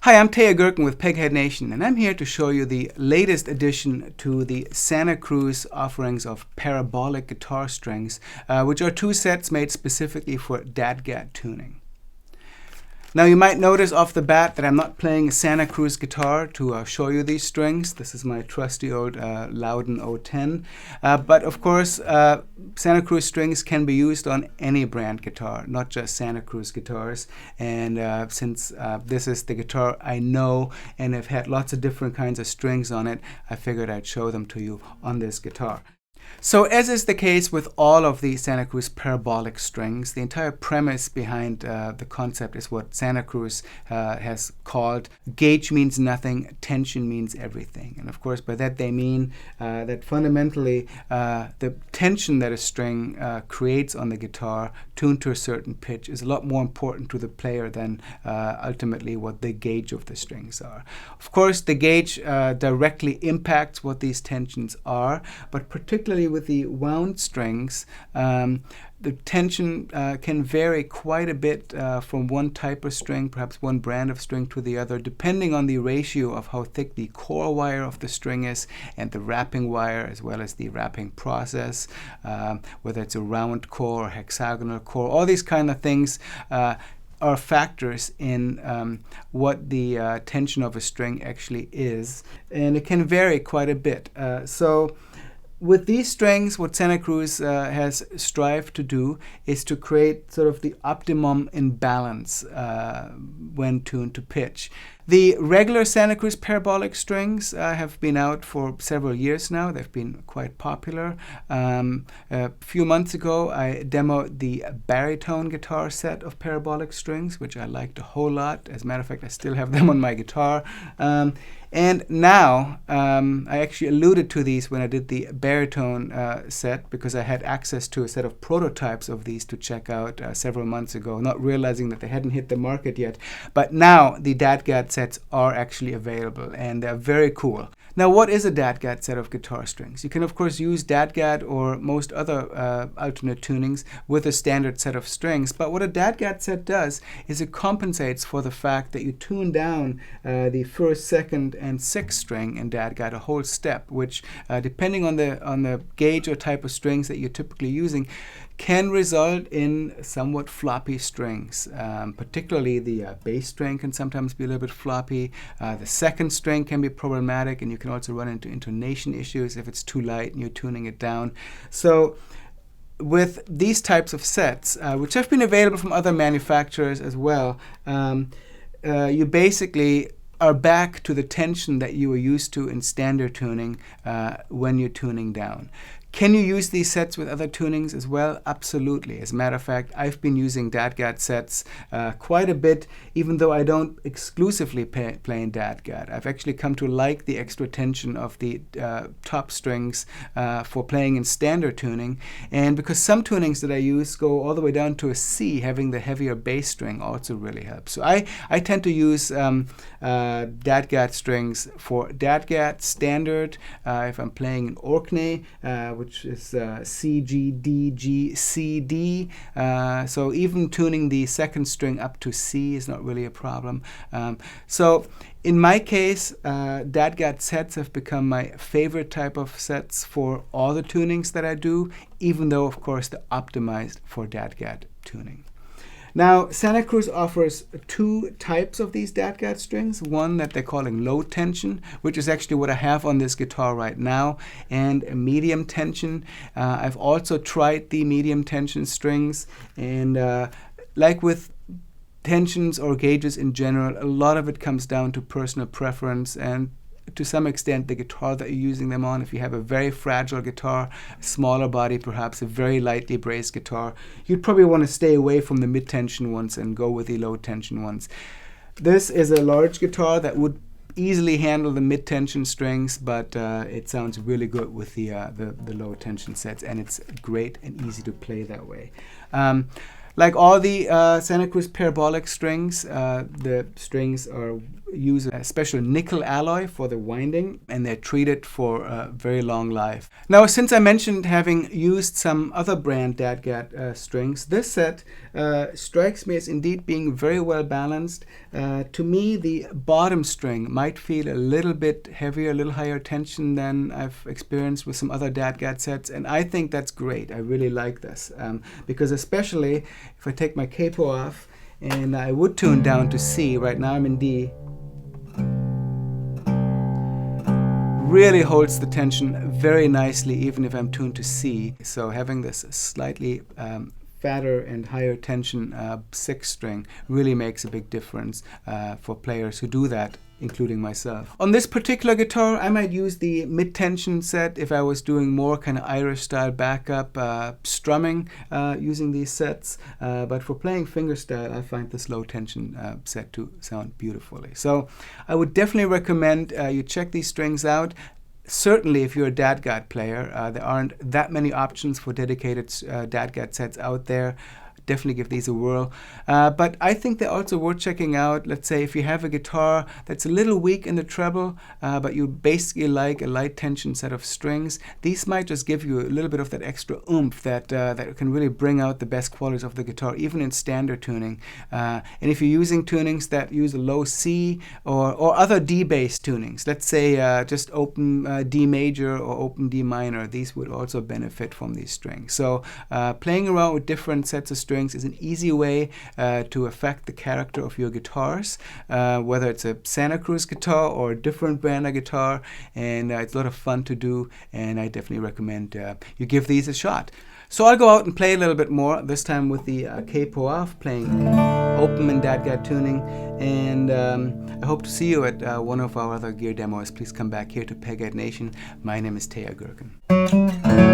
Hi, I'm Teja Gerken with Peghead Nation, and I'm here to show you the latest addition to the Santa Cruz offerings of Parabolic guitar strings, which are two sets made specifically for DADGAD tuning. Now you might notice off the bat that I'm not playing a Santa Cruz guitar to show you these strings. This is my trusty old Lowden 010. But of course, Santa Cruz strings can be used on any brand guitar, not just Santa Cruz guitars. And since this is the guitar I know and have had lots of different kinds of strings on it, I figured I'd show them to you on this guitar. So as is the case with all of the Santa Cruz parabolic strings, the entire premise behind the concept is what Santa Cruz has called gauge means nothing, tension means everything. And of course by that they mean that fundamentally the tension that a string creates on the guitar tuned to a certain pitch is a lot more important to the player than ultimately what the gauge of the strings are. Of course the gauge directly impacts what these tensions are, but particularly with the wound strings, the tension can vary quite a bit from one type of string, perhaps one brand of string to the other, depending on the ratio of how thick the core wire of the string is and the wrapping wire, as well as the wrapping process, whether it's a round core or hexagonal core. All these kind of things are factors in what the tension of a string actually is, and it can vary quite a bit. So with these strings, what Santa Cruz has strived to do is to create sort of the optimum in balance when tuned to pitch. The regular Santa Cruz parabolic strings have been out for several years now. They've been quite popular. A few months ago, I demoed the baritone guitar set of parabolic strings, which I liked a whole lot. As a matter of fact, I still have them on my guitar. And now, I actually alluded to these when I did the baritone set, because I had access to a set of prototypes of these to check out several months ago, not realizing that they hadn't hit the market yet. But now the DADGAD sets are actually available, and they're very cool. Now, what is a DADGAD set of guitar strings? You can, of course, use DADGAD or most other alternate tunings with a standard set of strings. But what a DADGAD set does is it compensates for the fact that you tune down the first, second, and sixth string in DADGAD a whole step, which, depending on the gauge or type of strings that you're typically using, can result in somewhat floppy strings. Particularly the bass string can sometimes be a little bit floppy. The second string can be problematic, and you can also run into intonation issues if it's too light and you're tuning it down. So with these types of sets, which have been available from other manufacturers as well, you basically are back to the tension that you were used to in standard tuning when you're tuning down. Can you use these sets with other tunings as well? Absolutely. As a matter of fact, I've been using DADGAD sets quite a bit, even though I don't exclusively play in DADGAD. I've actually come to like the extra tension of the top strings for playing in standard tuning. And because some tunings that I use go all the way down to a C, having the heavier bass string also really helps. So I tend to use DADGAD strings for DADGAD standard, if I'm playing in Orkney, which is C, G, D, G, C, D. So even tuning the second string up to C is not really a problem. So in my case, DADGAD sets have become my favorite type of sets for all the tunings that I do, even though, of course, they're optimized for DADGAD tuning. Now, Santa Cruz offers two types of these DADGAD strings. One that they're calling low tension, which is actually what I have on this guitar right now, and a medium tension. I've also tried the medium tension strings, and like with tensions or gauges in general, a lot of it comes down to personal preference and to some extent the guitar that you're using them on. If you have a very fragile guitar, a smaller body, perhaps a very lightly braced guitar, you'd probably want to stay away from the mid-tension ones and go with the low-tension ones. This is a large guitar that would easily handle the mid-tension strings, but it sounds really good with the low-tension sets, and it's great and easy to play that way. Like all the Santa Cruz parabolic strings, the strings are use a special nickel alloy for the winding, and they're treated for a very long life. Now, since I mentioned having used some other brand DADGAD strings, this set strikes me as indeed being very well balanced. To me, the bottom string might feel a little bit heavier, a little higher tension than I've experienced with some other DADGAD sets, and I think that's great. I really like this because especially if I take my capo off and I would tune down to C, right now I'm in D, really holds the tension very nicely even if I'm tuned to C. So having this slightly fatter and higher tension 6th string really makes a big difference for players who do that, including myself. On this particular guitar, I might use the mid-tension set if I was doing more kind of Irish style backup strumming using these sets. But for playing fingerstyle, I find this low tension set to sound beautifully. So I would definitely recommend you check these strings out. Certainly, if you're a DADGAD player, there aren't that many options for dedicated DADGAD sets out there. Definitely give these a whirl. But I think they're also worth checking out. Let's say if you have a guitar that's a little weak in the treble, but you basically like a light tension set of strings, these might just give you a little bit of that extra oomph that can really bring out the best qualities of the guitar, even in standard tuning. And if you're using tunings that use a low C or other D-based tunings, let's say just open D major or open D minor, these would also benefit from these strings. So playing around with different sets of strings is an easy way to affect the character of your guitars, whether it's a Santa Cruz guitar or a different brand of guitar, and it's a lot of fun to do, and I definitely recommend you give these a shot. So I'll go out and play a little bit more, this time with the capo off, playing open and DADGAD tuning, and I hope to see you at one of our other gear demos. Please come back here to Peghead Nation. My name is Teja Gerken.